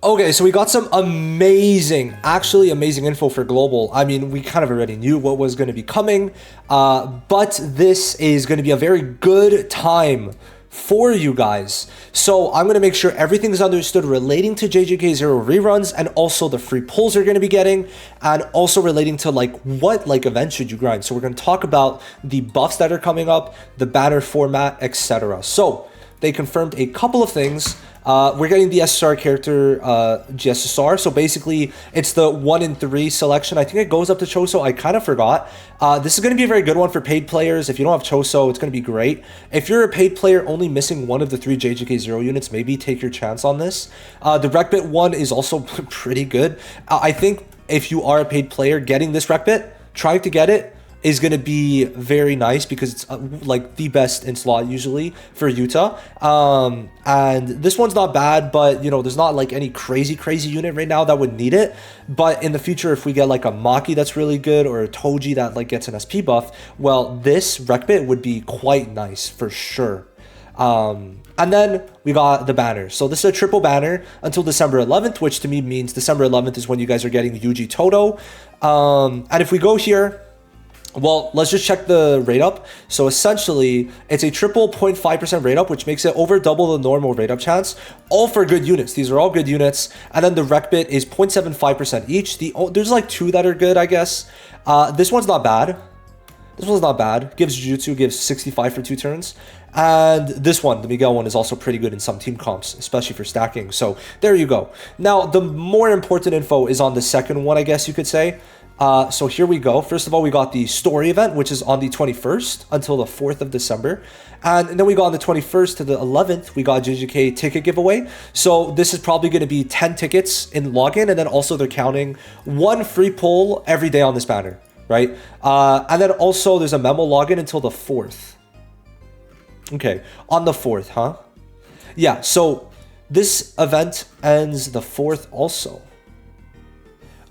Okay, so we got some amazing, actually amazing info for global. I mean, we kind of already knew what was going to be coming, but this is going to be a very good time for you guys. So I'm going to make sure everything's understood relating to JJK 0 reruns, and also the free pulls you're going to be getting, and also relating to like what like events should you grind. So we're going to talk about the buffs that are coming up, the banner format, etc. So they confirmed a couple of things. We're getting the SSR character GSSR. So basically, it's the 1 in 3 selection. I think it goes up to Choso. I kind of forgot. This is going to be a very good one for paid players. If you don't have Choso, it's going to be great. If you're a paid player only missing one of the 3 JJK 0 units, maybe take your chance on this. The Recbit one is also pretty good. I think if you are a paid player, getting this Recbit, trying to get it, is going to be very nice because it's like the best in slot usually for Utah. And this one's not bad, but you know, there's not like any crazy unit right now that would need it. But in the future, if we get like a Maki that's really good, or a Toji that like gets an SP buff, well, this Recbit would be quite nice for sure. And then we got the banner. So this is a triple banner until December 11th, which to me means December 11th is when you guys are getting Yuji Toto. And if we go here, well, let's just check the rate up. So essentially, it's a triple 0.5% rate up, which makes it over double the normal rate up chance, all for good units. These are all good units. And then the Recbit is 0.75% each. There's like 2 that are good, I guess. This one's not bad. This one's not bad. Gives Jujutsu, gives 65 for 2 turns. And this one, the Miguel one, is also pretty good in some team comps, especially for stacking. So there you go. Now, the more important info is on the second one, I guess you could say. So here we go. First of all, we got the story event, which is on the 21st until the 4th of December. And then we got on the 21st to the 11th, we got JJK ticket giveaway. So this is probably going to be 10 tickets in login. And then also they're counting 1 free pull every day on this banner, right? And then also there's a memo login until the 4th. Okay, on the 4th, huh? Yeah, so this event ends the 4th also.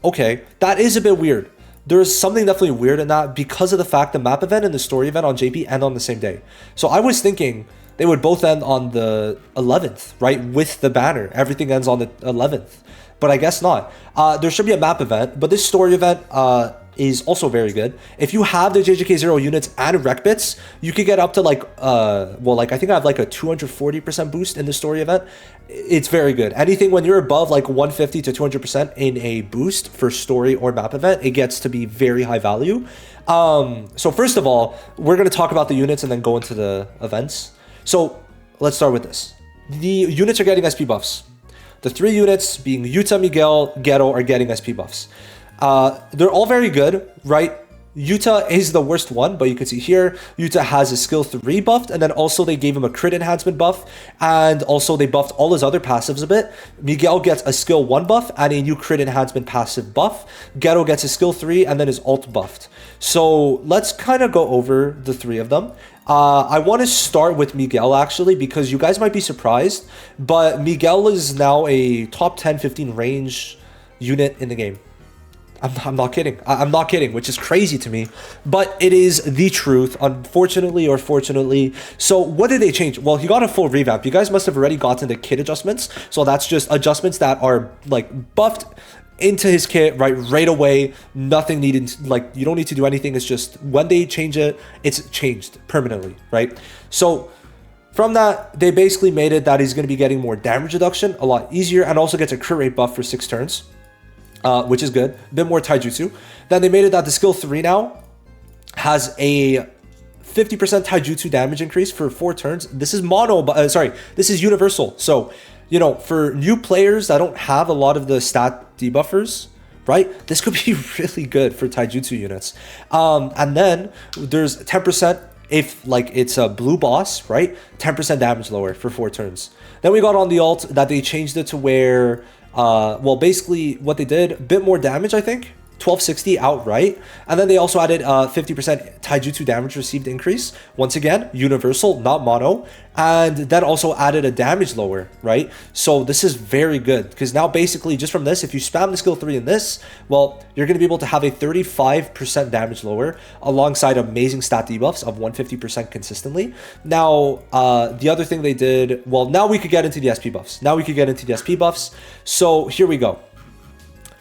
Okay, that is a bit weird. There's something definitely weird in that because of the fact the map event and the story event on JP end on the same day. So I was thinking they would both end on the 11th, right? With the banner. Everything ends on the 11th. But I guess not. There should be a map event, but this story event is also very good. If you have the JJK 0 units and Recbits, you could get up to like, I think I have like a 240% boost in the story event. It's very good. Anything when you're above like 150 to 200% in a boost for story or map event, it gets to be very high value. So first of all, we're going to talk about the units and then go into the events. So let's start with this. The units are getting SP buffs. The 3 units being Yuta, Miguel, Ghetto are getting SP buffs. They're all very good, right? Yuta is the worst one, but you can see here, Yuta has a skill 3 buffed, and then also they gave him a crit enhancement buff, and also they buffed all his other passives a bit. Miguel gets a skill 1 buff and a new crit enhancement passive buff. Ghetto gets a skill 3 and then his ult buffed. So let's kind of go over the 3 of them. I want to start with Miguel actually, because you guys might be surprised, but Miguel is now a top 10-15 range unit in the game. I'm not kidding. I'm not kidding, which is crazy to me, but it is the truth, unfortunately or fortunately. So what did they change? Well, he got a full revamp. You guys must have already gotten the kit adjustments. So that's just adjustments that are like buffed into his kit right away. Nothing needed, like you don't need to do anything. It's just when they change it, it's changed permanently, right? So from that, they basically made it that he's going to be getting more damage reduction, a lot easier, and also gets a crit rate buff for 6 turns. Which is good. A bit more taijutsu. Then they made it that the skill 3 now has a 50% taijutsu damage increase for 4 turns. This is mono, this is universal. So, you know, for new players that don't have a lot of the stat debuffers, right? This could be really good for taijutsu units. And then there's 10% if like it's a blue boss, right? 10% damage lower for 4 turns. Then we got on the ult that they changed it to where basically what they did, a bit more damage, I think, 1260 outright, and then they also added 50% taijutsu damage received increase. Once again, universal, not mono, and then also added a damage lower, right? So this is very good, because now basically just from this, if you spam the skill 3 in this, well, you're going to be able to have a 35% damage lower alongside amazing stat debuffs of 150% consistently. Now, the other thing they did, well, now we could get into the SP buffs. So here we go.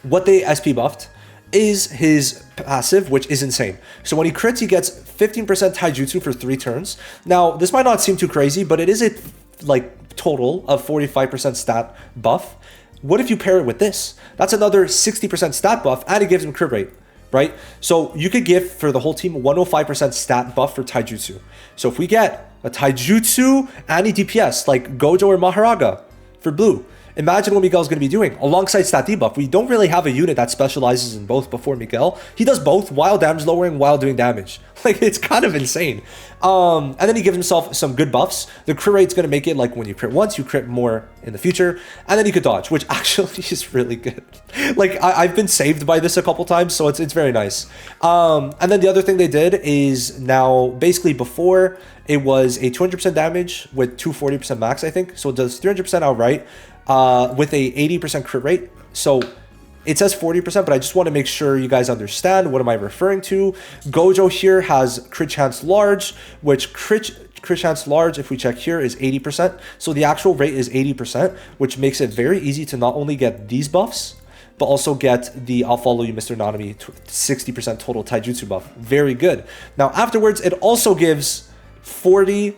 What they SP buffed is his passive, which is insane. So when he crits, he gets 15% taijutsu for 3 turns. Now, this might not seem too crazy, but it is a like total of 45% stat buff. What if you pair it with this? That's another 60% stat buff, and it gives him crit rate, right? So you could give for the whole team 105% stat buff for taijutsu. So if we get a taijutsu and a DPS like Gojo or Maharaga for blue, imagine what Miguel's going to be doing alongside stat debuff. We don't really have a unit that specializes in both before Miguel. He does both while damage lowering, while doing damage. Like, it's kind of insane. And then he gives himself some good buffs. The crit rate's going to make it like when you crit once, you crit more in the future. And then you could dodge, which actually is really good. Like, I've been saved by this a couple times, so it's very nice. And then the other thing they did is now, basically before, it was a 200% damage with 240% max, I think. So it does 300% outright. With a 80% crit rate. So it says 40%, but I just want to make sure you guys understand what am I referring to. Gojo here has crit chance large, which crit chance large, if we check here, is 80%. So the actual rate is 80%, which makes it very easy to not only get these buffs, but also get the I'll follow you, Mr. Nanami 60% total taijutsu buff. Very good. Now afterwards, it also gives 40%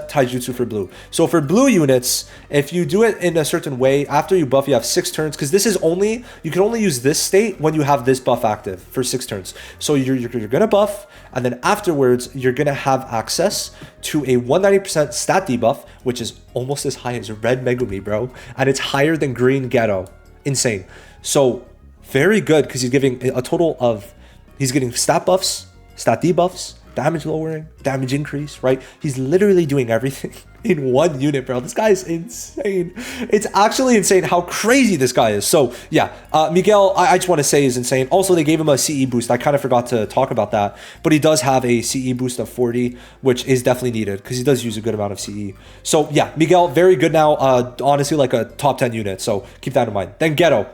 taijutsu for blue. So for blue units, if you do it in a certain way, after you buff, you have 6 turns, because this is only, you can only use this state when you have this buff active for 6 turns. So you're gonna buff, and then afterwards, you're gonna have access to a 190% stat debuff, which is almost as high as red Megumi, bro. And it's higher than green Ghetto. Insane. So very good, because he's giving a total of, he's getting stat buffs, stat debuffs, damage lowering, damage increase, right? He's literally doing everything in one unit, bro. This guy is insane. It's actually insane how crazy this guy is. So yeah, Miguel, I just want to say is insane. Also, they gave him a CE boost. I kind of forgot to talk about that, but he does have a CE boost of 40, which is definitely needed because he does use a good amount of CE. So yeah, Miguel, very good now. Honestly, like a top 10 unit. So keep that in mind. Then Ghetto.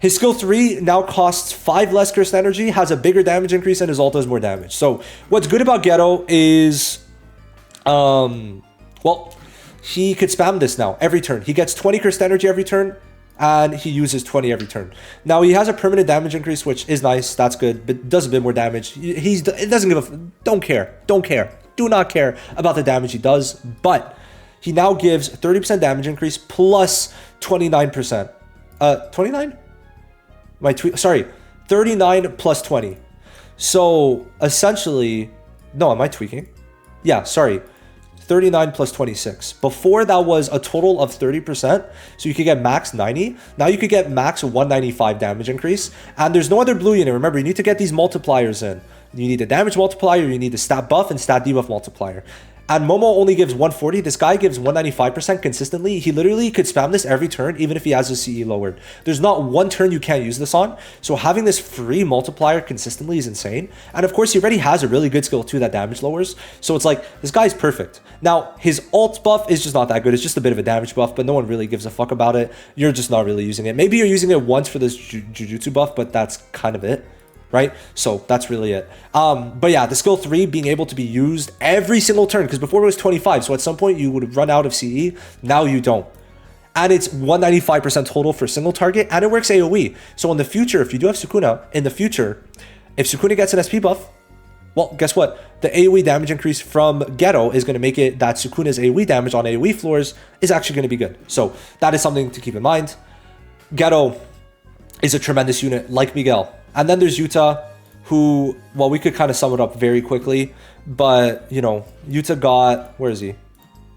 His skill 3 now costs 5 less curse energy, has a bigger damage increase, and his ult does more damage. So what's good about Ghetto is, well, he could spam this now every turn. He gets 20 curse energy every turn, and he uses 20 every turn. Now he has a permanent damage increase, which is nice. That's good, but does a bit more damage. It doesn't give a, don't care, do not care about the damage he does. But he now gives 30% damage increase plus 29%. 29. Sorry, 39 plus 20. So essentially, no, am I tweaking? Yeah, sorry, 39 plus 26. Before that was a total of 30%, so you could get max 90. Now you could get max 195 damage increase, and there's no other blue unit. Remember, you need to get these multipliers in. You need the damage multiplier, you need the stat buff and stat debuff multiplier. And Momo only gives 140. This guy gives 195% consistently. He literally could spam this every turn, even if he has his CE lowered. There's not one turn you can't use this on. So having this free multiplier consistently is insane. And of course, he already has a really good skill too that damage lowers. So it's like, this guy's perfect. Now, his ult buff is just not that good. It's just a bit of a damage buff, but no one really gives a fuck about it. You're just not really using it. Maybe you're using it once for this Jujutsu buff, but that's kind of it. Right? So that's really it. But yeah, the skill 3 being able to be used every single turn, because before it was 25. So at some point you would run out of CE. Now you don't. And it's 195% total for single target, and it works AoE. So in the future, if you do have Sukuna, in the future, if Sukuna gets an SP buff, well, guess what? The AoE damage increase from Ghetto is going to make it that Sukuna's AoE damage on AoE floors is actually going to be good. So that is something to keep in mind. Ghetto is a tremendous unit like Miguel. And then there's Yuta, who, well, we could kind of sum it up very quickly, but, you know, Yuta got, where is he?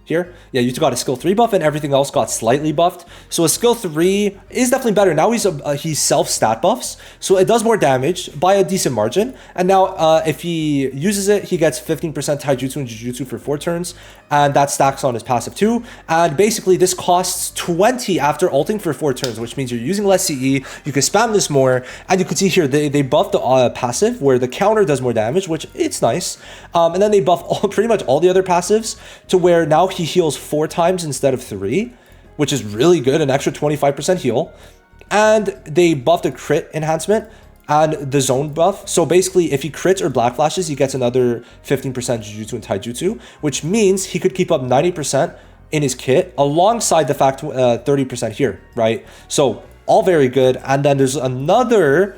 here. Yeah, Yuta got a skill 3 buff and everything else got slightly buffed. So a skill 3 is definitely better. Now he's self-stat buffs, so it does more damage by a decent margin. And now if he uses it, he gets 15% taijutsu and jujutsu for 4 turns, and that stacks on his passive too. And basically this costs 20 after ulting for 4 turns, which means you're using less CE. You can spam this more, and you can see here they buffed the passive where the counter does more damage, which it's nice. And then they buff pretty much all the other passives to where now he heals 4 times instead of 3, which is really good, an extra 25% heal. And they buffed a crit enhancement and the zone buff. So basically, if he crits or black flashes, he gets another 15% jujutsu and taijutsu, which means he could keep up 90% in his kit alongside the fact 30% here, right? So all very good. And then there's another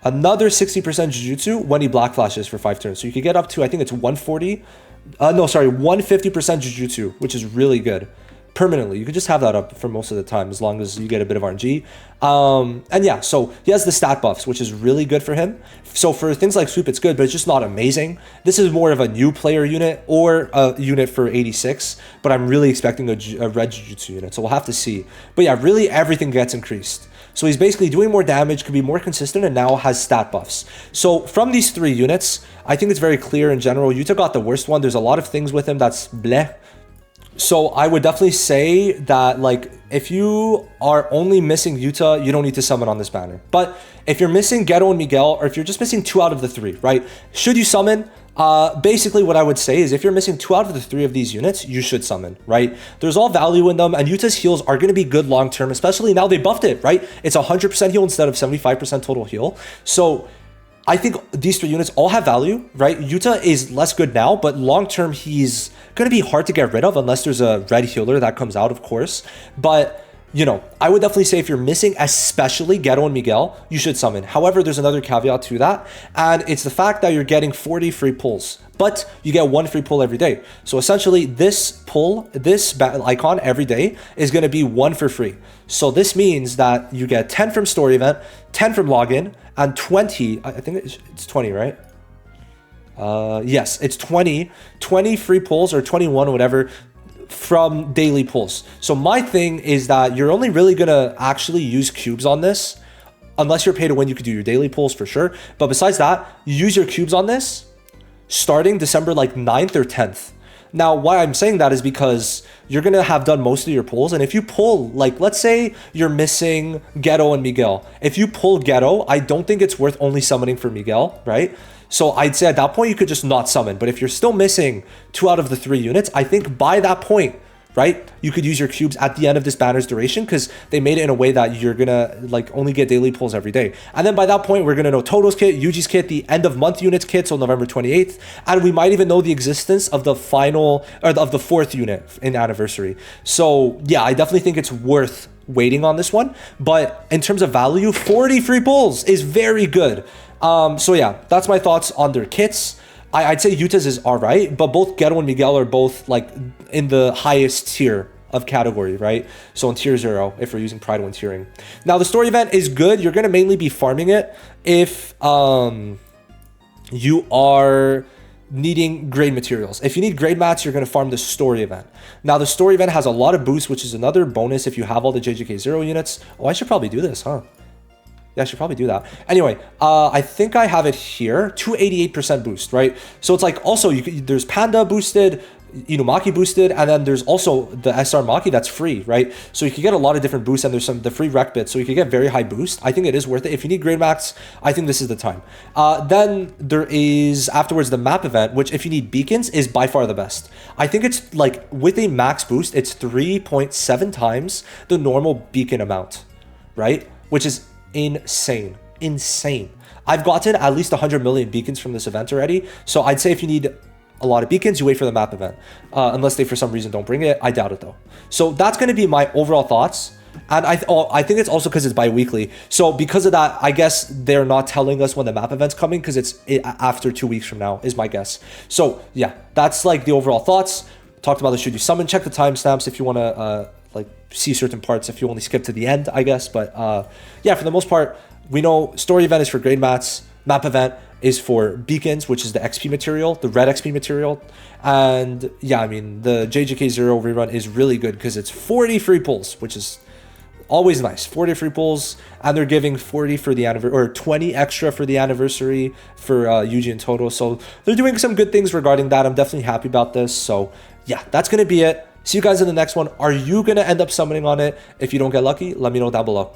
60% jujutsu when he black flashes for 5 turns. So you could get up to, I think it's 150% jujutsu, which is really good. Permanently, you could just have that up for most of the time as long as you get a bit of RNG. And yeah, so he has the stat buffs, which is really good for him. So for things like sweep, it's good, but it's just not amazing. This is more of a new player unit or a unit for 86, but I'm really expecting a red jujutsu unit, so we'll have to see. But yeah, really everything gets increased. So he's basically doing more damage, could be more consistent, and now has stat buffs. So from these 3 units, I think it's very clear in general. Yuta got the worst one. There's a lot of things with him that's bleh. So I would definitely say that, like, if you are only missing Yuta, you don't need to summon on this banner. But if you're missing Ghetto and Miguel, or if you're just missing 2 out of the 3, right? Should you summon? Basically what I would say is if you're missing 2 out of the 3 of these units, you should summon, right? There's all value in them, and Yuta's heals are going to be good long-term, especially now they buffed it, right? It's 100% heal instead of 75% total heal. So I think these 3 units all have value, right? Yuta is less good now, but long-term, he's going to be hard to get rid of unless there's a red healer that comes out, of course. But, you know, I would definitely say if you're missing, especially Ghetto and Miguel, you should summon. However, there's another caveat to that, and it's the fact that you're getting 40 free pulls, but you get 1 free pull every day. So essentially, this pull, this icon every day is going to be 1 for free. So this means that you get 10 from story event, 10 from login, and 20, I think it's 20, right? Yes, it's 20 free pulls, or 21 or whatever, from daily pulls. So my thing is that you're only really gonna actually use cubes on this, unless you're pay to win. You could do your daily pulls for sure, but besides that, you use your cubes on this starting December like 9th or 10th. Now, why I'm saying that is because you're going to have done most of your pulls. And if you pull, like, let's say you're missing Ghetto and Miguel. If you pull Ghetto, I don't think it's worth only summoning for Miguel, right? So I'd say at that point, you could just not summon. But if you're still missing 2 out of the 3 units, I think by that point, right, you could use your cubes at the end of this banner's duration, because they made it in a way that you're gonna like only get daily pulls every day. And then by that point, we're gonna know Toto's kit, Yuji's kit, the end of month units kit, so November 28th, and we might even know the existence of the final, or of the 4th unit in anniversary. So yeah, I definitely think it's worth waiting on this one. But in terms of value, 40 free pulls is very good. So yeah, that's my thoughts on their kits. I'd say Yuta's is alright, but both Ghetto and Miguel are both like in the highest tier of category, right? So in tier 0, if we're using Pride when tiering. Now the story event is good. You're going to mainly be farming it if you are needing grade materials. If you need grade mats, you're going to farm the story event. Now the story event has a lot of boosts, which is another bonus if you have all the JJK 0 units. Oh, I should probably do this, huh? Yeah, I should probably do that. Anyway, I think I have it here. 288% boost, right? So it's like also there's Panda boosted, Inumaki boosted, and then there's also the SR Maki that's free, right? So you can get a lot of different boosts, and there's the free rec bits, so you can get very high boost. I think it is worth it. If you need grade max, I think this is the time. Then there is afterwards the map event, which if you need beacons is by far the best. I think it's like with a max boost, it's 3.7 times the normal beacon amount, right? Which is insane. I've gotten at least 100 million beacons from this event already, so I'd say if you need a lot of beacons, you wait for the map event, unless they for some reason don't bring it. I doubt it though. So that's going to be my overall thoughts, and I think it's also because it's bi-weekly, so because of that, I guess they're not telling us when the map event's coming, because it's after 2 weeks from now is my guess. So yeah, that's like the overall thoughts. Talked about the should you summon. Check the timestamps if you want to like see certain parts, if you only skip to the end, I guess. But yeah, for the most part, we know story event is for grade mats. map event is for beacons, which is the XP material, the red XP material. And yeah, I mean, the JJK 0 rerun is really good because it's 40 free pulls, which is always nice. 40 free pulls, and they're giving 40 for the anniversary, or 20 extra for the anniversary for Yuji and Toto. So they're doing some good things regarding that. I'm definitely happy about this. So yeah, that's going to be it. See you guys in the next one. Are you going to end up summoning on it? If you don't get lucky, let me know down below.